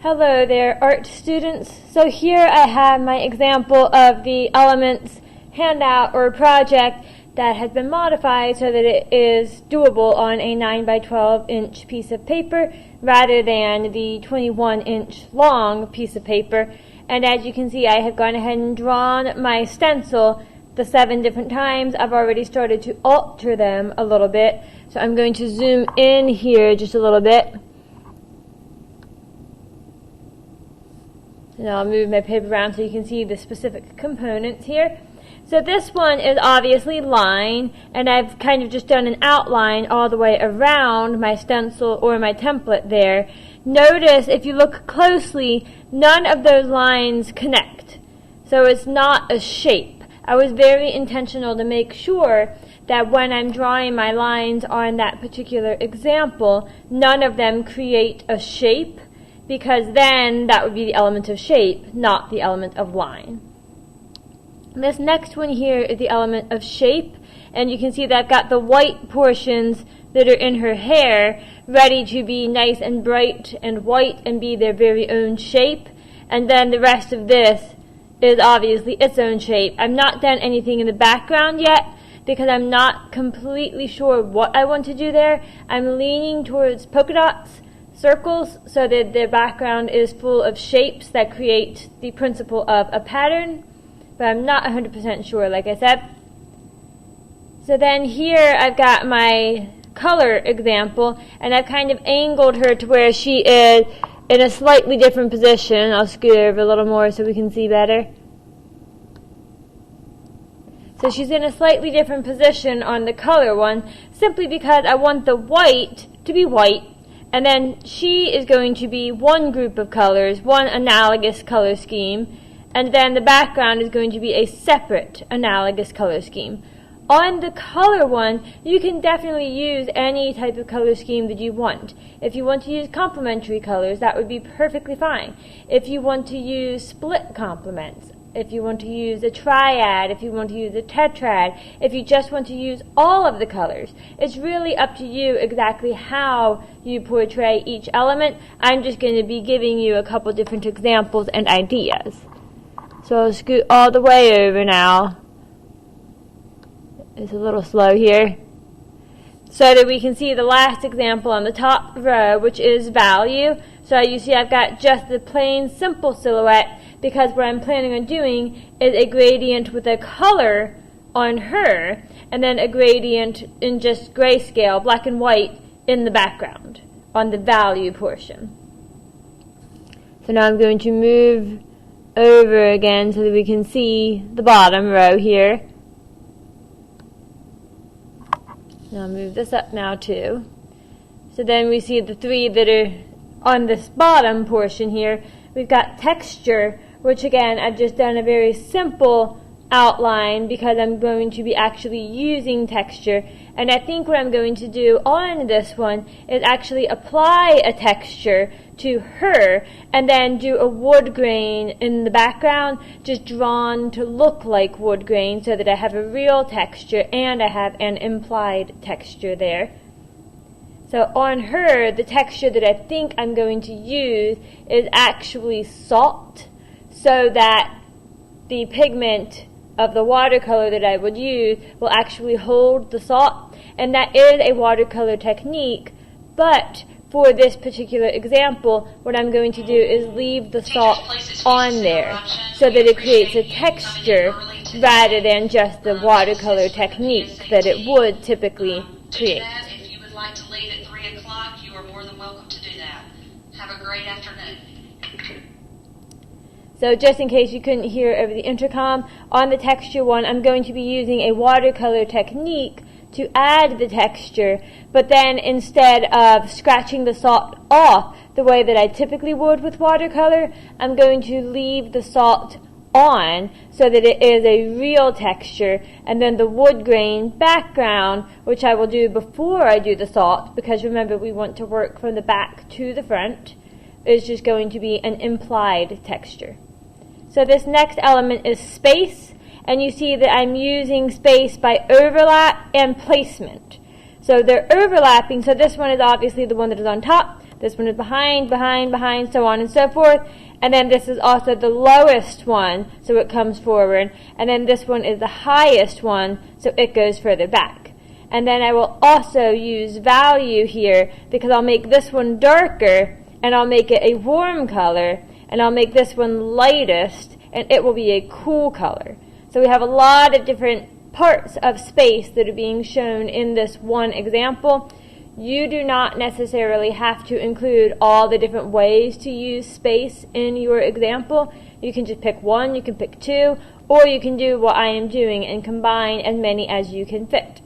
Hello there, art students. So here I have my example of the elements handout or project that has been modified so that it is doable on a 9 by 12 inch piece of paper rather than the 21 inch long piece of paper. And as you can see, I have gone ahead and drawn my stencil the 7 different times. I've already started to alter them a little bit. So I'm going to zoom in here just a little bit. And I'll move my paper around so you can see the specific components here. So this one is obviously line, and I've kind of just done an outline all the way around my stencil or my template there. Notice if you look closely, none of those lines connect. So it's not a shape. I was very intentional to make sure that when I'm drawing my lines on that particular example, none of them create a shape, because then that would be the element of shape, not the element of line. This next one here is the element of shape, and you can see that I've got the white portions that are in her hair ready to be nice and bright and white and be their very own shape, and then the rest of this is obviously its own shape. I've not done anything in the background yet because I'm not completely sure what I want to do there. I'm leaning towards polka dots, circles, so that the background is full of shapes that create the principle of a pattern, but I'm not 100% sure, like I said. So then here I've got my color example, and I've kind of angled her to where she is in a slightly different position. I'll scoot over a little more so we can see better. So she's in a slightly different position on the color one, simply because I want the white to be white, and then she is going to be one group of colors, one analogous color scheme, and then the background is going to be a separate analogous color scheme. On the color one, you can definitely use any type of color scheme that you want. If you want to use complementary colors, that would be perfectly fine. If you want to use split complements, if you want to use a triad, if you want to use a tetrad, if you just want to use all of the colors, it's really up to you exactly how you portray each element. I'm just going to be giving you a couple different examples and ideas. So I'll scoot all the way over now. It's a little slow here, so that we can see the last example on the top row, which is value. So you see I've got just the plain simple silhouette, because what I'm planning on doing is a gradient with a color on her, and then a gradient in just grayscale, black and white, in the background on the value portion. So now I'm going to move over again so that we can see the bottom row here. I'll move this up now too. So then we see the 3 that are on this bottom portion here. We've got texture, which again I've just done a very simple outline because I'm going to be actually using texture. And I think what I'm going to do on this one is actually apply a texture to her and then do a wood grain in the background, just drawn to look like wood grain, so that I have a real texture and I have an implied texture there. So on her, the texture that I think I'm going to use is actually salt, so that the pigment of the watercolor that I would use will actually hold the salt, and that is a watercolor technique, but for this particular example, what I'm going to do is leave the salt on there so that it creates a texture rather than just the watercolor technique that it would typically create. If you would like to leave at 3 o'clock, you are more than welcome to do that. Have a great afternoon. So just in case you couldn't hear over the intercom, on the texture one, I'm going to be using a watercolor technique to add the texture, but then instead of scratching the salt off the way that I typically would with watercolor, I'm going to leave the salt on so that it is a real texture, and then the wood grain background, which I will do before I do the salt, because remember we want to work from the back to the front, is just going to be an implied texture. So this next element is space, and you see that I'm using space by overlap and placement. So they're overlapping, so this one is obviously the one that is on top, this one is behind, so on and so forth, and then this is also the lowest one, so it comes forward, and then this one is the highest one, so it goes further back. And then I will also use value here, because I'll make this one darker, and I'll make it a warm color, and I'll make this one lightest, and it will be a cool color. So we have a lot of different parts of space that are being shown in this one example. You do not necessarily have to include all the different ways to use space in your example. You can just pick one, you can pick two, or you can do what I am doing and combine as many as you can fit.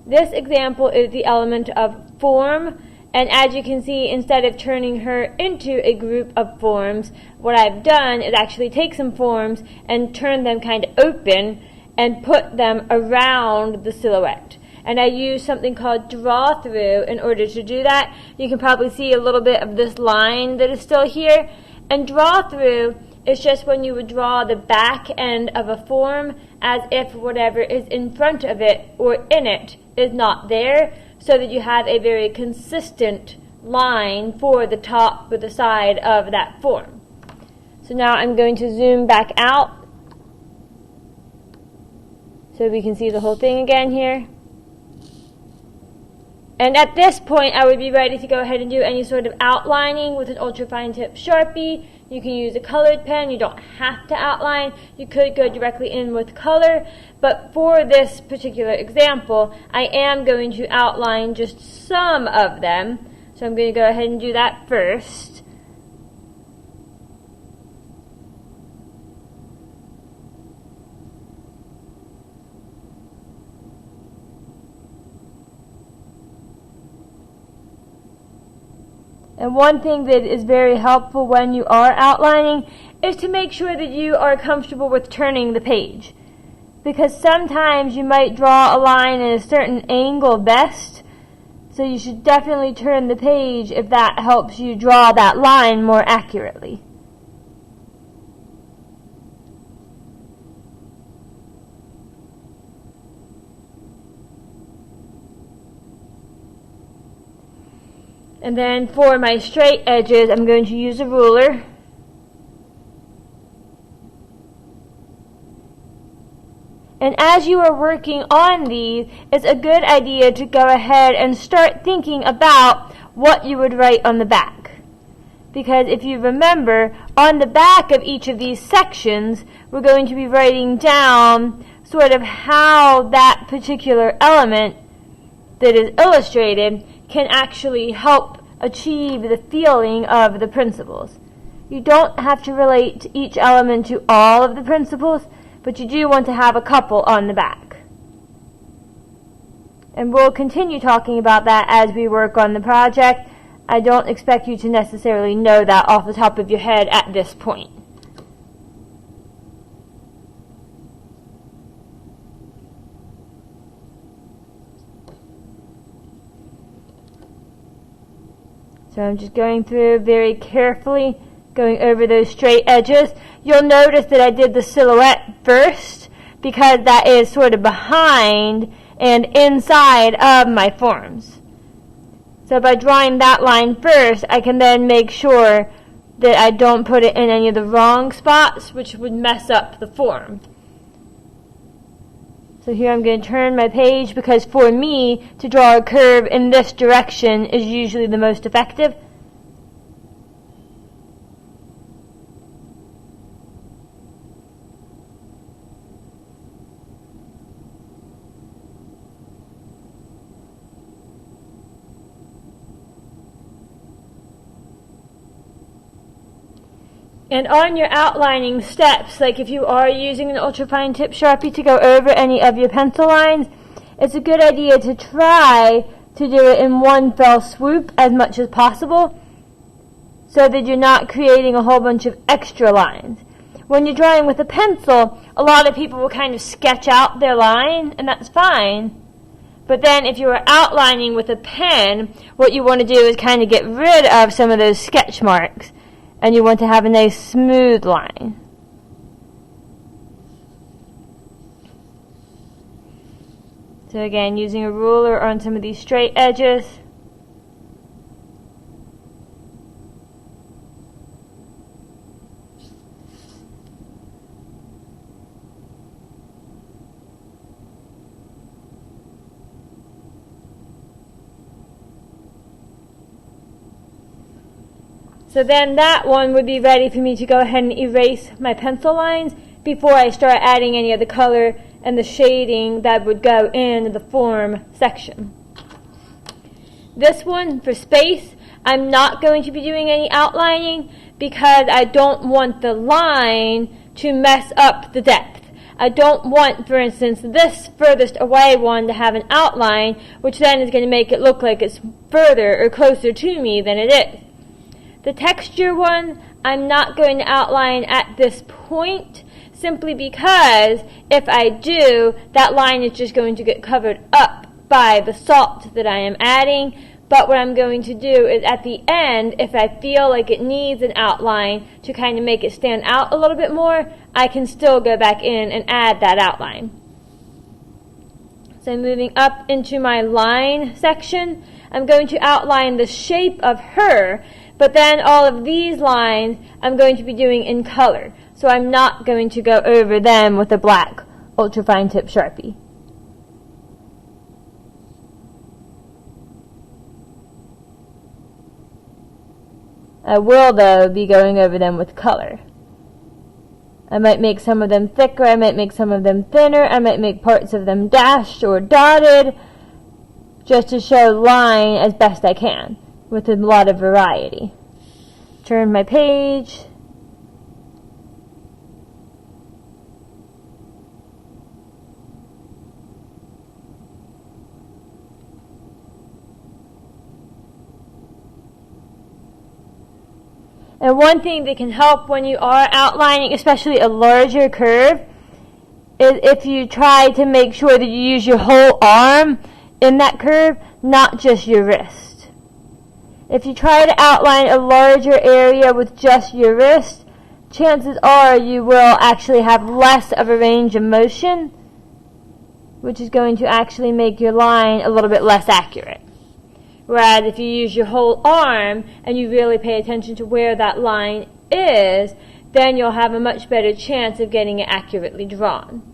This example is the element of form, and as you can see, instead of turning her into a group of forms, what I've done is actually take some forms and turn them kind of open and put them around the silhouette. And I use something called draw through in order to do that. You can probably see a little bit of this line that is still here. And draw through is just when you would draw the back end of a form as if whatever is in front of it or in it is not there, so that you have a very consistent line for the top or the side of that form. So now I'm going to zoom back out so we can see the whole thing again here. And at this point, I would be ready to go ahead and do any sort of outlining with an ultrafine tip Sharpie. You can use a colored pen. You don't have to outline. You could go directly in with color. But for this particular example, I am going to outline just some of them. So I'm going to go ahead and do that first. And one thing that is very helpful when you are outlining is to make sure that you are comfortable with turning the page. Because sometimes you might draw a line at a certain angle best, so you should definitely turn the page if that helps you draw that line more accurately. And then for my straight edges, I'm going to use a ruler. And as you are working on these, it's a good idea to go ahead and start thinking about what you would write on the back. Because if you remember, on the back of each of these sections, we're going to be writing down sort of how that particular element that is illustrated can actually help achieve the feeling of the principles. You don't have to relate to each element to all of the principles, but you do want to have a couple on the back. And we'll continue talking about that as we work on the project. I don't expect you to necessarily know that off the top of your head at this point. So I'm just going through very carefully, going over those straight edges. You'll notice that I did the silhouette first because that is sort of behind and inside of my forms. So by drawing that line first, I can then make sure that I don't put it in any of the wrong spots, which would mess up the form. So here I'm going to turn my page because for me, to draw a curve in this direction is usually the most effective. And on your outlining steps, like if you are using an ultrafine tip Sharpie to go over any of your pencil lines, it's a good idea to try to do it in one fell swoop as much as possible so that you're not creating a whole bunch of extra lines. When you're drawing with a pencil, a lot of people will kind of sketch out their line, and that's fine. But then if you are outlining with a pen, what you want to do is kind of get rid of some of those sketch marks. And you want to have a nice smooth line. So again, using a ruler on some of these straight edges. So then that one would be ready for me to go ahead and erase my pencil lines before I start adding any of the color and the shading that would go in the form section. This one, for space, I'm not going to be doing any outlining because I don't want the line to mess up the depth. I don't want, for instance, this furthest away one to have an outline, which then is going to make it look like it's further or closer to me than it is. The texture one, I'm not going to outline at this point, simply because if I do, that line is just going to get covered up by the salt that I am adding. But what I'm going to do is at the end, if I feel like it needs an outline to kind of make it stand out a little bit more, I can still go back in and add that outline. So moving up into my line section, I'm going to outline the shape of her, but then all of these lines I'm going to be doing in color. So I'm not going to go over them with a black ultrafine tip Sharpie. I will, though, be going over them with color. I might make some of them thicker, I might make some of them thinner, I might make parts of them dashed or dotted, just to show line as best I can, with a lot of variety. Turn my page. And one thing that can help when you are outlining, especially a larger curve, is if you try to make sure that you use your whole arm in that curve, not just your wrist. If you try to outline a larger area with just your wrist, chances are you will actually have less of a range of motion, which is going to actually make your line a little bit less accurate. Whereas if you use your whole arm and you really pay attention to where that line is, then you'll have a much better chance of getting it accurately drawn.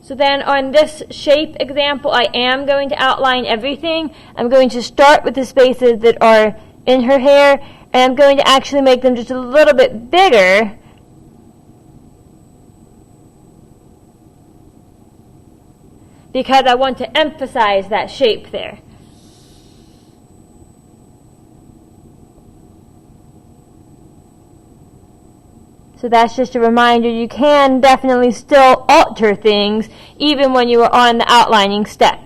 So then on this shape example, I am going to outline everything. I'm going to start with the spaces that are in her hair, and I'm going to actually make them just a little bit bigger because I want to emphasize that shape there. So that's just a reminder, you can definitely still alter things even when you are on the outlining step.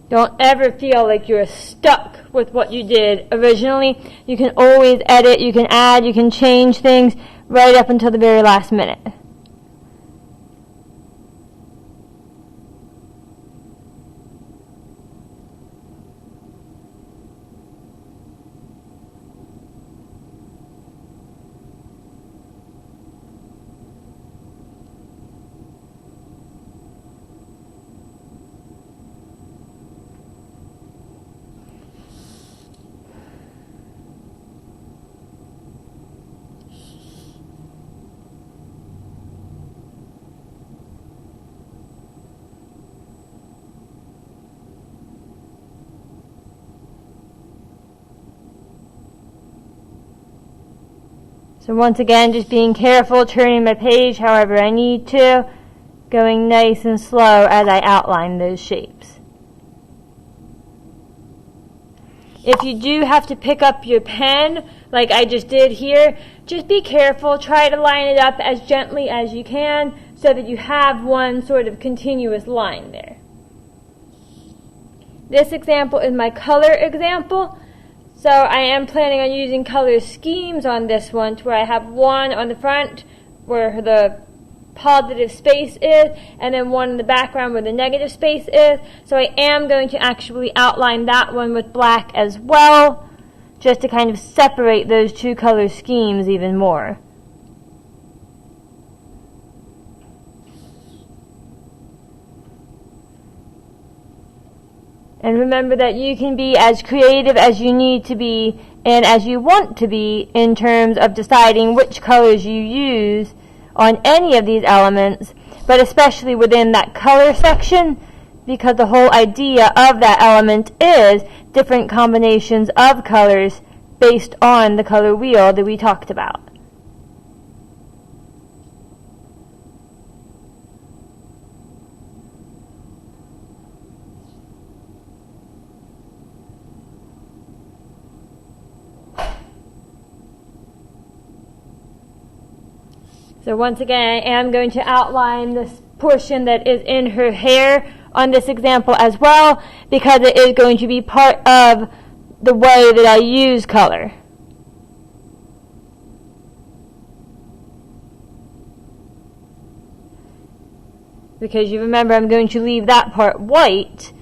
Don't ever feel like you're stuck with what you did originally. You can always edit, you can add, you can change things right up until the very last minute. So once again, just being careful, turning my page however I need to, going nice and slow as I outline those shapes. If you do have to pick up your pen, like I just did here, just be careful, try to line it up as gently as you can so that you have one sort of continuous line there. This example is my color example. So I am planning on using color schemes on this one, to where I have one on the front where the positive space is, and then one in the background where the negative space is. So I am going to actually outline that one with black as well, just to kind of separate those two color schemes even more. And remember that you can be as creative as you need to be and as you want to be in terms of deciding which colors you use on any of these elements, but especially within that color section, because the whole idea of that element is different combinations of colors based on the color wheel that we talked about. So once again, I am going to outline this portion that is in her hair on this example as well, because it is going to be part of the way that I use color. Because you remember, I'm going to leave that part white,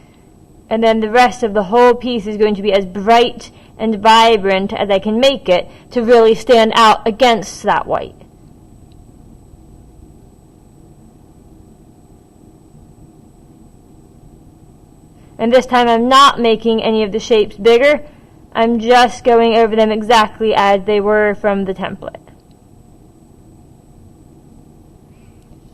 and then the rest of the whole piece is going to be as bright and vibrant as I can make it to really stand out against that white. And this time I'm not making any of the shapes bigger. I'm just going over them exactly as they were from the template.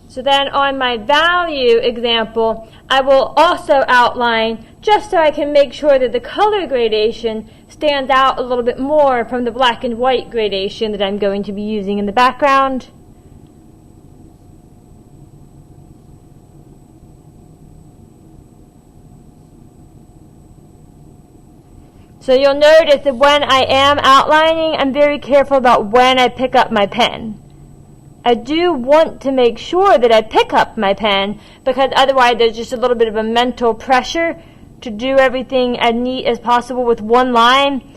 So then on my value example, I will also outline, just so I can make sure that the color gradation stands out a little bit more from the black and white gradation that I'm going to be using in the background. So you'll notice that when I am outlining, I'm very careful about when I pick up my pen. I do want to make sure that I pick up my pen, because otherwise there's just a little bit of a mental pressure to do everything as neat as possible with one line,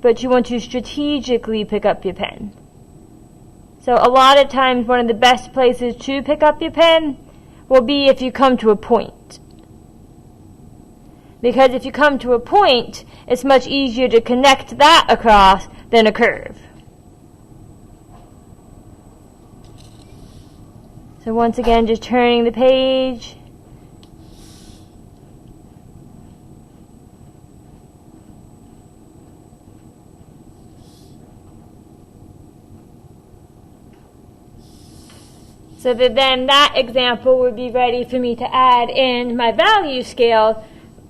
but you want to strategically pick up your pen. So a lot of times one of the best places to pick up your pen will be if you come to a point. Because if you come to a point, it's much easier to connect that across than a curve. So once again, just turning the page. So that then that example would be ready for me to add in my value scale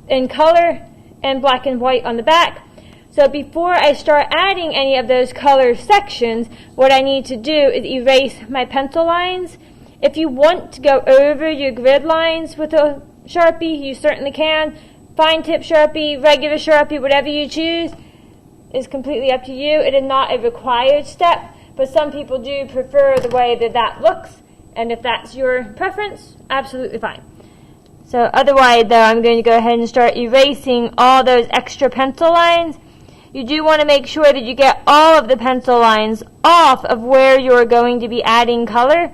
in color and black and white on the back. So before I start adding any of those color sections, what I need to do is erase my pencil lines. If you want to go over your grid lines with a Sharpie, you certainly can. Fine tip Sharpie, regular Sharpie, whatever you choose is completely up to you. It is not a required step, but some people do prefer the way that that looks, and if that's your preference, absolutely fine. So otherwise, though, I'm going to go ahead and start erasing all those extra pencil lines. You do want to make sure that you get all of the pencil lines off of where you're going to be adding color,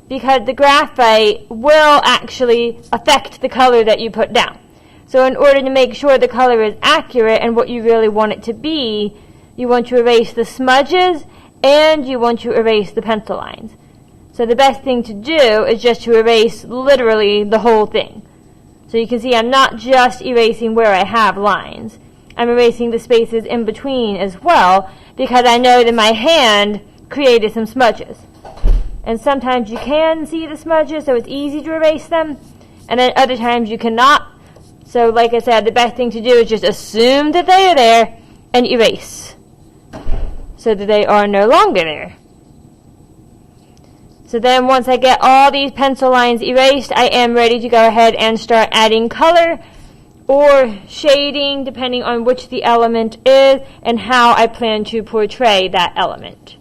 because the graphite will actually affect the color that you put down. So in order to make sure the color is accurate and what you really want it to be, you want to erase the smudges and you want to erase the pencil lines. So the best thing to do is just to erase literally the whole thing. So you can see I'm not just erasing where I have lines. I'm erasing the spaces in between as well, because I know that my hand created some smudges. And sometimes you can see the smudges, so it's easy to erase them. And then other times you cannot. So like I said, the best thing to do is just assume that they are there and erase, so that they are no longer there. So then once I get all these pencil lines erased, I am ready to go ahead and start adding color or shading, depending on which the element is and how I plan to portray that element.